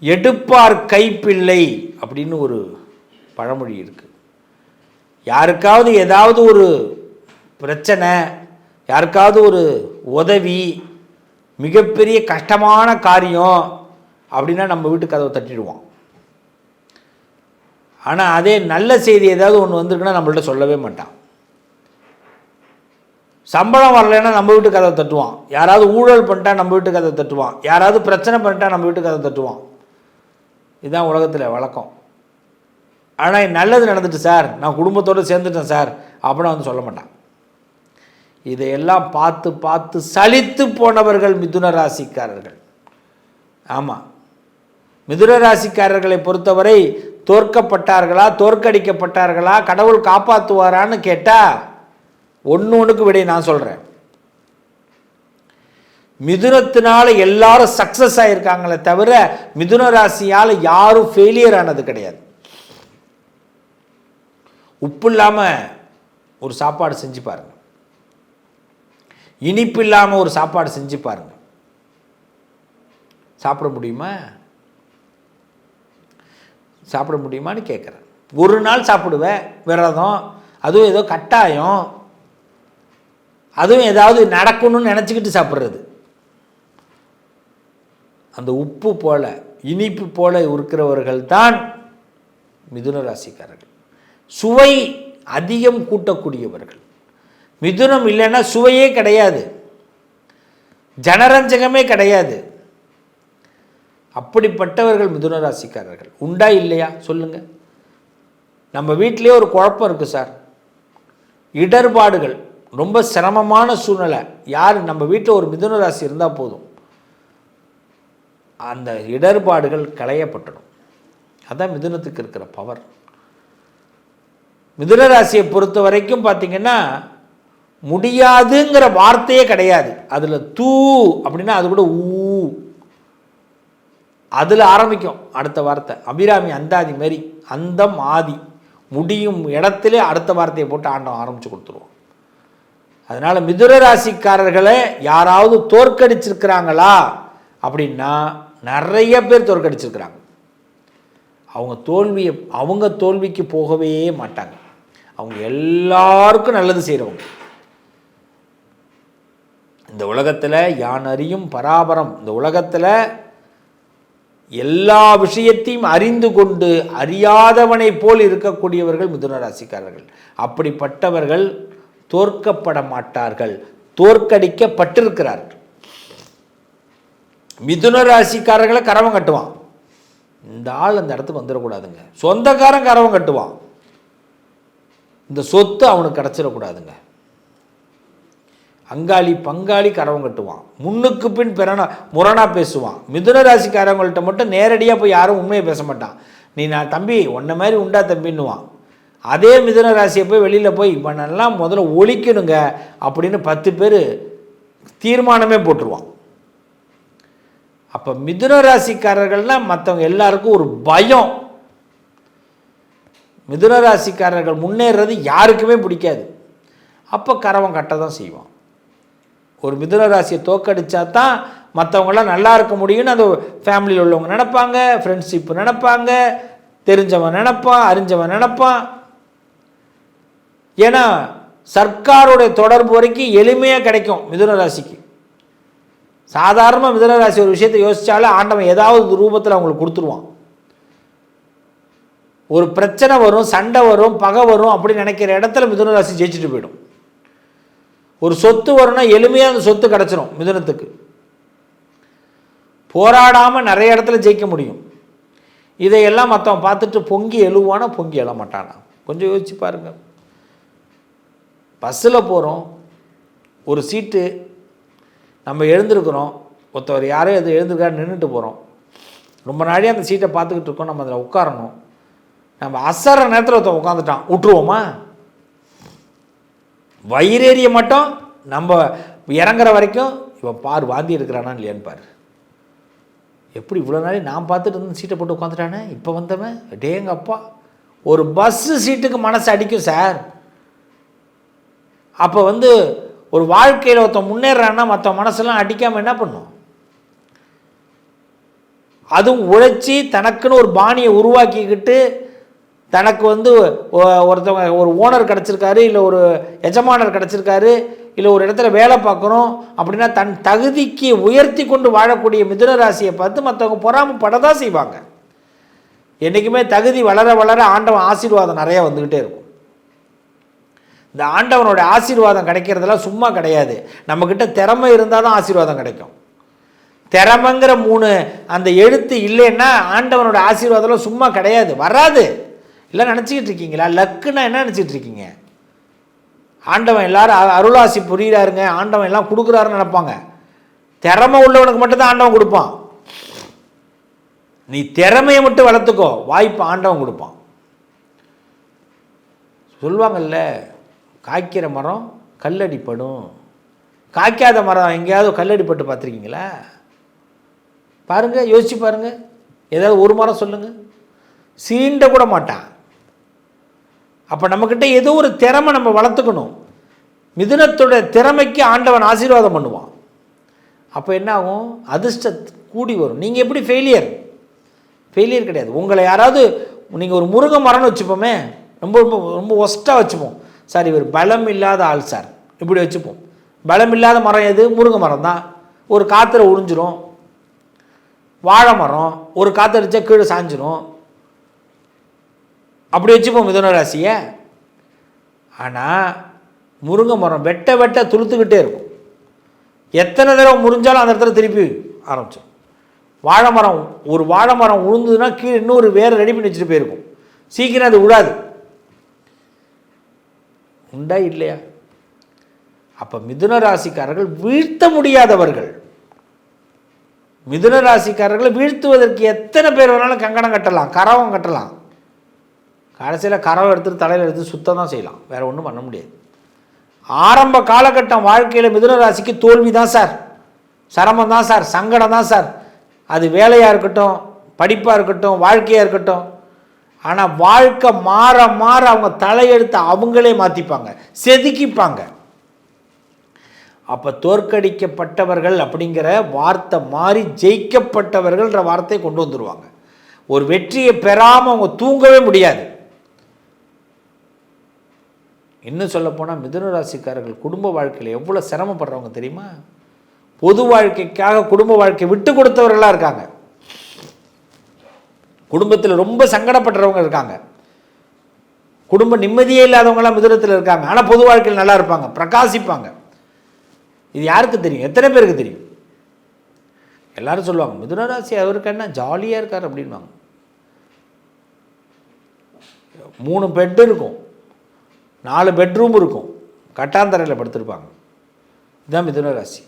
எடுப்பார் கைப்பிள்ளை அப்படின்னு ஒரு பழமொழி இருக்குது. யாருக்காவது ஏதாவது ஒரு பிரச்சனை, யாருக்காவது ஒரு உதவி, மிகப்பெரிய கஷ்டமான காரியம் அப்படின்னா நம்ம வீட்டு கதவை தட்டிடுவோம். ஆனால் அதே நல்ல செய்தி ஏதாவது ஒன்று வந்திருக்குன்னா நம்மள்ட்ட சொல்லவே மாட்டான். சம்பளம் வரலைன்னா நம்ம வீட்டு கதவை தட்டுவான். யாராவது ஊழல் பண்ணிட்டா நம்ம வீட்டு கதவை தட்டுவான். யாராவது பிரச்சனை பண்ணிட்டா நம்ம வீட்டு கதவை தட்டுவான். இதுதான் உலகத்தில் வழக்கம். ஆனால் நல்லது நடந்துட்டு சார், நான் குடும்பத்தோடு சேர்ந்துட்டேன் சார் அப்படின்னா வந்து சொல்ல மாட்டான். இதையெல்லாம் பார்த்து பார்த்து சலித்து போனவர்கள் மிதுன ராசிக்காரர்கள். ஆமாம், மிதுன ராசிக்காரர்களை பொறுத்தவரை தோற்கப்பட்டார்களா, தோற்கடிக்கப்பட்டார்களா, கடவுள் காப்பாற்றுவாரான்னு கேட்டால் ஒன்றுக்கு விட நான் சொல்கிறேன். மிதுனத்தினால எல்லாரும் சக்ஸஸ் ஆகியிருக்காங்களே தவிர மிதுன ராசியால் யாரும் ஃபெயிலியர் ஆனது கிடையாது. உப்பு இல்லாமல் ஒரு சாப்பாடு செஞ்சு பாருங்க, இனிப்பு இல்லாமல் ஒரு சாப்பாடு செஞ்சு பாருங்க, சாப்பிட முடியுமா? சாப்பிட முடியுமான்னு கேட்குறேன். ஒரு நாள் சாப்பிடுவேன் விரதம், அதுவும் ஏதோ கட்டாயம், அதுவும் ஏதாவது நடக்கணும்னு நினச்சிக்கிட்டு சாப்பிட்றது. அந்த உப்பு போல இனிப்பு போல இருக்கிறவர்கள் தான் மிதுன ராசிக்காரர்கள். சுவை அதிகம் கூட்டக்கூடியவர்கள். மிதுனம் இல்லைன்னா சுவையே கிடையாது, ஜனரஞ்சகமே கிடையாது. அப்படிப்பட்டவர்கள் மிதுன ராசிக்காரர்கள். உண்டா இல்லையா சொல்லுங்க? நம்ம வீட்டிலே ஒரு குழப்பம் இருக்குது சார், இடர்பாடுகள், ரொம்ப சிரமமான சூழ்நிலை. யார் நம்ம வீட்டில் ஒரு மிதுன ராசி இருந்தால் போதும், அந்த இடர்பாடுகள் களையப்பட்டுடும். அதான் மிதுனத்துக்கு இருக்கிற பவர். மிதுன ராசியை பொறுத்த வரைக்கும் பார்த்தீங்கன்னா முடியாதுங்கிற வார்த்தையே கிடையாது. அதில் தூ அப்படின்னா அது கூட ஊ, அதில் ஆரம்பிக்கும் அடுத்த வார்த்தை. அபிராமி அந்தாதி மாரி, அந்தம் ஆதி, முடியும் இடத்துல அடுத்த வார்த்தையை போட்டு ஆண்டம் ஆரம்பித்து கொடுத்துருவோம். அதனால் மிதுன ராசிக்காரர்களை யாராவது தோற்கடிச்சிருக்கிறாங்களா அப்படின்னா நிறைய பேர் தோற்கடிச்சிருக்கிறாங்க. அவங்க தோல்விக்கு போகவே மாட்டாங்க. அவங்க எல்லாருக்கும் நல்லது செய்கிறவங்க. இந்த உலகத்தில் யான் அறியும் பராபரம், இந்த உலகத்தில் எல்லா விஷயத்தையும் அறிந்து கொண்டு அறியாதவனை போல் இருக்கக்கூடியவர்கள் மிதுன ராசிக்காரர்கள். அப்படிப்பட்டவர்கள் தோற்கப்பட மாட்டார்கள், தோற்கடிக்கப்பட்டிருக்கிறார்கள். மிதுன ராசிக்காரர்களை கரவம் கட்டுவான். இந்த ஆள் அந்த இடத்துக்கு வந்துடக்கூடாதுங்க. சொந்தக்காரன் கரவம் கட்டுவான். இந்த சொத்து அவனுக்கு கிடச்சிடக்கூடாதுங்க. அங்காளி பங்காளி கரவம் கட்டுவான். முன்னுக்கு பின் முரணா பேசுவான். மிதுன ராசிக்காரங்கள்ட்ட மட்டும் நேரடியாக போய் யாரும் உண்மையை பேச மாட்டான். நீ நான் தம்பி உன்ன மாதிரி உண்டா தம்பின்னுவான். அதே மிதுன ராசியை போய் வெளியில் போய் இவனெல்லாம் முதல்ல ஒழிக்கணுங்க அப்படின்னு 10 பேர் தீர்மானமே போட்டுருவான். அப்போ மிதுன ராசிக்காரர்கள்னால் மற்றவங்க எல்லாருக்கும் ஒரு பயம். மிதுன ராசிக்காரர்கள் முன்னேறது யாருக்குமே பிடிக்காது. அப்போ கரவம் கட்ட தான் செய்வான். ஒரு மிதுன ராசியை தோக்கடிச்சா தான் மற்றவங்களாம் நல்லா இருக்க முடியும்னு அந்த ஃபேமிலியில் உள்ளவங்க நினைப்பாங்க, ஃப்ரெண்ட்ஷிப் நினைப்பாங்க, தெரிஞ்சவன் நினைப்பான், அறிஞ்சவன் நினைப்பான். ஏன்னா சர்க்காருடைய தொடர்பு வரைக்கும் எளிமையாக கிடைக்கும் மிதுன ராசிக்கு. சாதாரணமாக மிதுன ராசி ஒரு விஷயத்தை யோசித்தாலே ஆண்டவன் ஏதாவது ரூபத்தில் அவங்களுக்கு கொடுத்துருவான். ஒரு பிரச்சனை வரும், சண்டை வரும், பகை வரும் அப்படின்னு நினைக்கிற இடத்துல மிதுன ராசி ஜெயிச்சுட்டு போயிடும். ஒரு சொத்து வரும்னா எளிமையாக அந்த சொத்து கிடச்சிரும் மிதுனத்துக்கு. போராடாமல் நிறைய இடத்துல ஜெயிக்க முடியும். இதையெல்லாம் மற்றவன் பார்த்துட்டு பொங்கி எழுவானா, பொங்கி எழ மாட்டானா? கொஞ்சம் யோசிச்சு பாருங்க. பஸ்ஸில் போகிறோம், ஒரு சீட்டு நம்ம எழுந்திருக்கிறோம், ஒருத்தவர் யாரோ எது எழுந்திருக்காரு நின்றுட்டு போகிறோம். ரொம்ப நாளையாக அந்த சீட்டை பார்த்துக்கிட்டு இருக்கோம், நம்ம அதில் உட்காரணும். நம்ம அசர நேரத்தில் ஒருத்தன் உட்காந்துட்டான், விட்டுருவோமா? வயிறேறிய மட்டும் நம்ம இறங்குற வரைக்கும் இவன் பார் வாந்தி எடுக்கிறானா இல்லையான்னு பாரு. எப்படி இவ்வளோ நாளே நான் பார்த்துட்டு இருந்து சீட்டை போட்டு உட்காந்துட்டானே, இப்போ வந்தவன் டேங்க அப்பா. ஒரு பஸ்ஸு சீட்டுக்கு மனசு அடிக்கும் சார். அப்போ ஒரு வாழ்க்கையில் ஒருத்தன் முன்னேறான்னா மற்ற மனசெல்லாம் அடிக்காமல் என்ன பண்ணும்? அதுவும் உழைச்சி தனக்குன்னு ஒரு பாணியை உருவாக்கிக்கிட்டு தனக்கு ஒருத்தவங்க ஒரு ஓனர் கிடச்சிருக்காரு, இல்லை ஒரு எஜமானர் கிடச்சிருக்காரு, இல்லை ஒரு இடத்துல வேலை பார்க்குறோம் அப்படின்னா தன் தகுதிக்கு உயர்த்தி கொண்டு வாழக்கூடிய மிதுன ராசியை பார்த்து மற்றவங்க பொறாமப்படதான் செய்வாங்க. என்றைக்குமே தகுதி வளர வளர ஆண்டவன் ஆசீர்வாதம் நிறையா வந்துக்கிட்டே இருக்கும். இந்த ஆண்டவனோட ஆசீர்வாதம் கிடைக்கிறதெல்லாம் சும்மா கிடையாது. நம்மக்கிட்ட திறமை இருந்தால் தான் ஆசீர்வாதம் கிடைக்கும். திறமைங்கிற 3 அந்த எழுத்து இல்லைன்னா ஆண்டவனோட ஆசீர்வாதம்லாம் சும்மா கிடையாது, வராது. இல்லை நினச்சிக்கிட்டு இருக்கீங்களா? லக்குன்னா என்ன நினச்சிட்டு இருக்கீங்க? ஆண்டவன் எல்லாரும் அருளாசி புரிகிறாருங்க, ஆண்டவன் எல்லாம் கொடுக்குறாருன்னு நினைப்பாங்க. திறமை உள்ளவனுக்கு மட்டும்தான் ஆண்டவன் கொடுப்பான். நீ திறமையை மட்டும் வளர்த்துக்கோ, வாய்ப்பு ஆண்டவன் கொடுப்பான். சொல்லுவாங்கல்ல, காய்க்கிற மரம் கல்லடிப்படும். காய்க்காத மரம் எங்கேயாவது கல்லடிப்பட்டு பார்த்துருக்கீங்களா? பாருங்கள், யோசிச்சு பாருங்கள். ஏதாவது ஒரு மரம் சொல்லுங்கள், சீண்ட கூட மாட்டான். அப்போ நம்மக்கிட்ட ஏதோ ஒரு திறமை நம்ம வளர்த்துக்கணும். மிதுனத்தோட திறமைக்கு ஆண்டவன் ஆசீர்வாதம் பண்ணுவான். அப்போ என்ன ஆகும்? அதிர்ஷ்ட கூடி வரும். நீங்கள் எப்படி ஃபெயிலியர் கிடையாது. உங்களை யாராவது நீங்கள் ஒரு முருங்கை மரம்னு வச்சுப்போமே, ரொம்ப ரொம்ப ரொம்ப ஒஸ்ட்டாக வச்சுப்போம். சார் இவர் பலம் இல்லாத ஆள் சார், இப்படி வச்சுப்போம். பலம் இல்லாத மரம் எது? முருங்கை மரம் தான். ஒரு காற்றுல உறிஞ்சிரும். வாழை மரம் ஒரு காற்றடிச்சா கீழே சாஞ்சிரும். அப்படி வச்சுப்போம் மிதுன ராசியை. ஆனால் முருங்கை மரம் வெட்ட வெட்ட துளுத்துக்கிட்டே இருக்கும். எத்தனை தடவை முறிஞ்சாலும் அந்த இடத்துல திருப்பி ஆரம்பிச்சோம். வாழை மரம், ஒரு வாழை மரம் உழுந்ததுன்னா கீழே இன்னொரு வேறு ரெடி பண்ணி வச்சுட்டு போயிருக்கும். சீக்கிரம் அது விடாது. உண்டா இல்லையா? அப்போ மிதுன ராசிக்காரர்கள் வீழ்த்த முடியாதவர்கள். மிதுன ராசிக்காரர்களை வீழ்த்துவதற்கு எத்தனை பேர் வேணாலும் கங்கணம் கட்டலாம், கரவம் கட்டலாம். கடைசியில் கரவை எடுத்துட்டு தலையில் எடுத்து சுத்தம் தான் செய்யலாம், வேறு ஒன்றும் பண்ண முடியாது. ஆரம்ப காலகட்டம் வாழ்க்கையில் மிதுன ராசிக்கு தோல்வி தான் சார், சிரமம் தான் சார், சங்கடம் தான் சார். அது வேலையாக இருக்கட்டும், படிப்பாக இருக்கட்டும், வாழ்க்கையாக இருக்கட்டும். ஆனால் வாழ்க்கை மாற மாற அவங்க தலையெடுத்து அவங்களே மாற்றிப்பாங்க, செதுக்கிப்பாங்க. அப்போ தோற்கடிக்கப்பட்டவர்கள் அப்படிங்கிற வார்த்தை மாறி ஜெயிக்கப்பட்டவர்கள்ன்ற வார்த்தையை கொண்டு வந்துடுவாங்க. ஒரு வெற்றியை பெறாமல் அவங்க தூங்கவே முடியாது. இன்னும் சொல்லப்போனால் மிதுன ராசிக்காரர்கள் குடும்ப வாழ்க்கையில் எவ்வளோ சிரமப்படுறவங்க தெரியுமா? பொது வாழ்க்கைக்காக குடும்ப வாழ்க்கையை விட்டு கொடுத்தவர்களாக இருக்காங்க. குடும்பத்தில் ரொம்ப சங்கடப்படுறவங்க இருக்காங்க. குடும்ப நிம்மதியே இல்லாதவங்களாம் மிதுனத்தில் இருக்காங்க. ஆனால் பொது வாழ்க்கையில் நல்லா இருப்பாங்க, பிரகாசிப்பாங்க. இது யாருக்கு தெரியும்? எத்தனை பேருக்கு தெரியும்? எல்லாரும் சொல்லுவாங்க மிதுன ராசி அவருக்கு என்ன ஜாலியாக இருக்கார் அப்படின்வாங்க. 3 பெட் இருக்கும், 4 பெட்ரூம் இருக்கும், கட்டாந்தரையில் படுத்திருப்பாங்க. இதுதான் மிதுன ராசி.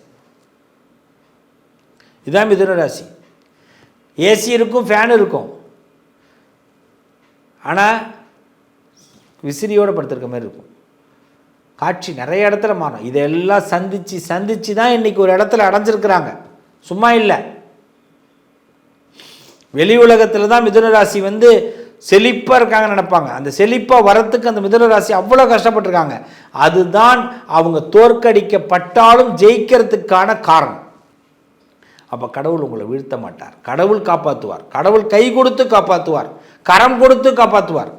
இதுதான் மிதுன ராசி. ஏசி இருக்கும், ஃபேன் இருக்கும், ஆனால் விசிறியோடு படுத்திருக்க மாதிரி இருக்கும். காட்சி நிறைய இடத்துல மாறும். இதெல்லாம் சந்திச்சு தான் இன்றைக்கி ஒரு இடத்துல அடைஞ்சிருக்கிறாங்க, சும்மா இல்லை. வெளி உலகத்தில் தான் மிதுன ராசி செழிப்பாக இருக்காங்கன்னு நினைப்பாங்க. அந்த செழிப்பாக வரத்துக்கு அந்த மிதுன ராசி அவ்வளோ கஷ்டப்பட்டுருக்காங்க. அதுதான் அவங்க தோற்கடிக்கப்பட்டாலும் ஜெயிக்கிறதுக்கான காரணம். அப்போ கடவுள் உங்களை வீழ்த்த மாட்டார், கடவுள் காப்பாற்றுவார், கடவுள் கை கொடுத்து காப்பாற்றுவார், கரம் கொடுத்து காப்பாற்றுவார்.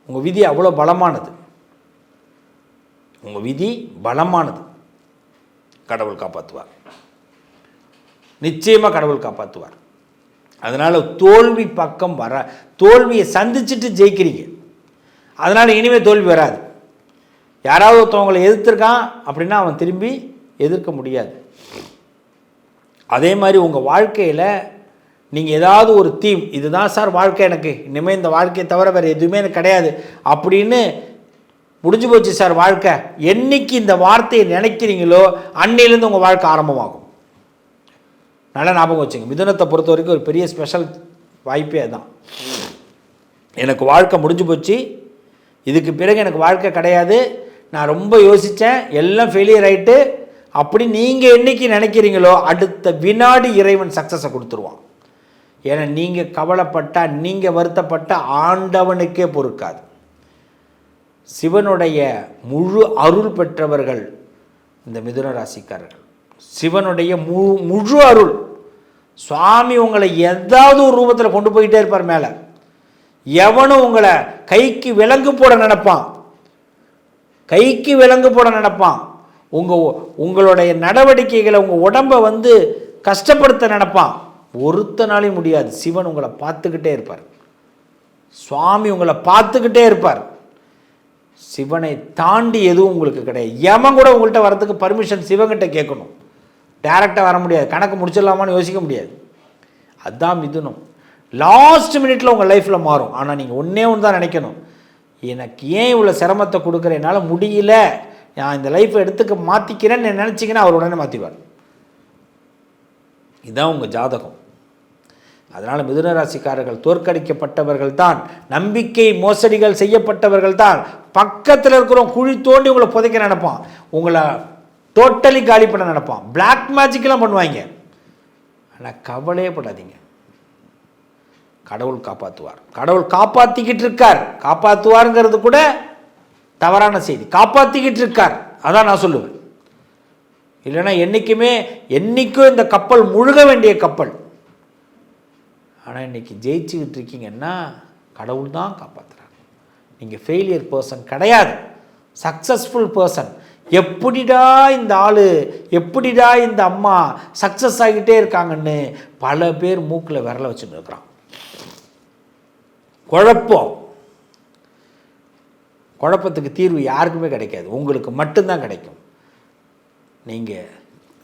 உங்கள் விதி அவ்வளோ பலமானது, உங்கள் விதி பலமானது. கடவுள் காப்பாற்றுவார், நிச்சயமாக கடவுள் காப்பாற்றுவார். அதனால் தோல்வி பக்கம் தோல்வியை சந்திச்சுட்டு ஜெயிக்கிறீங்க. அதனால் இனிமேல் தோல்வி வராது. யாராவது ஒருத்தவங்களை எதிர்த்துருக்கான் அப்படின்னா அவன் திரும்பி எதிர்க்க முடியாது. அதே மாதிரி உங்கள் வாழ்க்கையில் நீங்கள் ஏதாவது ஒரு தீம், இதுதான் சார் வாழ்க்கை, எனக்கு இனிமேல் இந்த வாழ்க்கையை தவிர வேறு எதுவுமே எனக்கு கிடையாது அப்படின்னு முடிஞ்சு போச்சு சார் வாழ்க்கை, என்னைக்கு இந்த வார்த்தையை நினைக்கிறீங்களோ அன்னையிலேருந்து உங்கள் வாழ்க்கை ஆரம்பமாகும். நல்லா ஞாபகம் வச்சுங்க. மிதுனத்தை பொறுத்த வரைக்கும் ஒரு பெரிய ஸ்பெஷல் வாய்ப்பே அதுதான். எனக்கு வாழ்க்கை முடிஞ்சு போச்சு, இதுக்கு பிறகு எனக்கு வாழ்க்கை கிடையாது, நான் ரொம்ப யோசித்தேன், எல்லாம் ஃபெயிலியர் ஆகிட்டு அப்படி நீங்கள் என்றைக்கு நினைக்கிறீங்களோ அடுத்த வினாடி இறைவன் சக்ஸஸை கொடுத்துருவான். ஏன்னா நீங்கள் கவலைப்பட்டால், நீங்கள் வருத்தப்பட்ட ஆண்டவனுக்கே பொறுக்காது. சிவனுடைய முழு அருள் பெற்றவர்கள் இந்த மிதுன ராசிக்காரர்கள். சிவனுடைய முழு அருள், சுவாமி உங்களை ஏதாவது ஒரு ரூபத்தில் கொண்டு போயிட்டே இருப்பார் மேலே. எவனும் உங்களை கைக்கு விலங்கு போட நினைப்பான், கைக்கு விலங்கு போட நினைப்பான். உங்களுடைய நடவடிக்கைகளை, உங்கள் உடம்பை கஷ்டப்படுத்த நினைப்பான். ஒருத்தனாலையும் முடியாது. சிவன் உங்களை பார்த்துக்கிட்டே இருப்பார், சுவாமி உங்களை பார்த்துக்கிட்டே இருப்பார். சிவனை தாண்டி எதுவும் உங்களுக்கு கிடையாது. எவன் கூட உங்கள்கிட்ட வரதுக்கு பர்மிஷன் சிவன்கிட்ட கேட்கணும், டைரெக்டாக வர முடியாது. கணக்கு முடிச்சிடலாமான்னு யோசிக்க முடியாது. அதுதான் மிதுனம். லாஸ்ட் மினிட்ல உங்கள் லைஃப்பில் மாறும். ஆனால் நீங்கள் ஒன்றே ஒன்று தான் நினைக்கணும், எனக்கு ஏன் இவ்வளோ சிரமத்தை கொடுக்குற, என்னால் முடியல, நான் இந்த லைஃப்பை எடுத்துக்க மாற்றிக்கிறேன்னு நினச்சிங்கன்னா அவர் உடனே மாற்றிவார். இதுதான் உங்கள் ஜாதகம். அதனால் மிதுன ராசிக்காரர்கள் தோற்கடிக்கப்பட்டவர்கள் தான், நம்பிக்கை மோசடிகள் செய்யப்பட்டவர்கள் தான். பக்கத்தில் இருக்கிறோம் குழி தோண்டி உங்களை புதைக்க நினைப்பான், உங்களை டோட்டலி காலி பண்ண நினைப்பான், பிளாக் மேஜிக்லாம் பண்ணுவாங்க. ஆனால் கவலையே படாதீங்க, கடவுள் காப்பாற்றுவார். கடவுள் காப்பாற்றிக்கிட்டு இருக்கார். காப்பாற்றுவாருங்கிறது கூட தவறான செய்தி. காப்பாற்றிக்கிட்டு இருக்கார், அதான் நான் சொல்லுவேன். இல்லைன்னா என்றைக்கும் இந்த கப்பல் முழுக வேண்டிய கப்பல். ஆனால் இன்றைக்கி ஜெயிச்சுக்கிட்டு இருக்கீங்கன்னா கடவுள் தான் காப்பாற்றுறாங்க. நீங்கள் ஃபெயிலியர் பர்சன் கிடையாது, சக்ஸஸ்ஃபுல் பர்சன். எப்படிடா இந்த ஆள், எப்படிடா இந்த அம்மா சக்ஸஸ் ஆகிட்டே இருக்காங்கன்னு பல பேர் மூக்கில் விரல வச்சுட்டு இருக்கிறான். குழப்பத்துக்கு தீர்வு யாருக்குமே கிடைக்காது, உங்களுக்கு மட்டும்தான் கிடைக்கும். நீங்கள்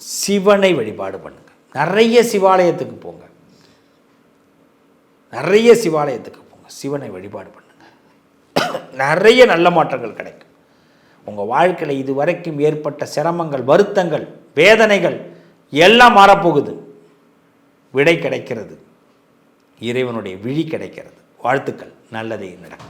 சிவனை வழிபாடு பண்ணுங்கள், நிறைய சிவாலயத்துக்கு போங்க, நிறைய சிவாலயத்துக்கு போங்க, சிவனை வழிபாடு பண்ணுங்கள், நிறைய நல்ல மாற்றங்கள் கிடைக்கும். உங்கள் வாழ்க்கையில் இதுவரைக்கும் ஏற்பட்ட சிரமங்கள், வருத்தங்கள், வேதனைகள் எல்லாம் மாறப்போகுது. விடை கிடைக்கிறது, இறைவனுடைய விழி கிடைக்கிறது. வாழ்த்துக்கள், நல்லதே நடக்கும்.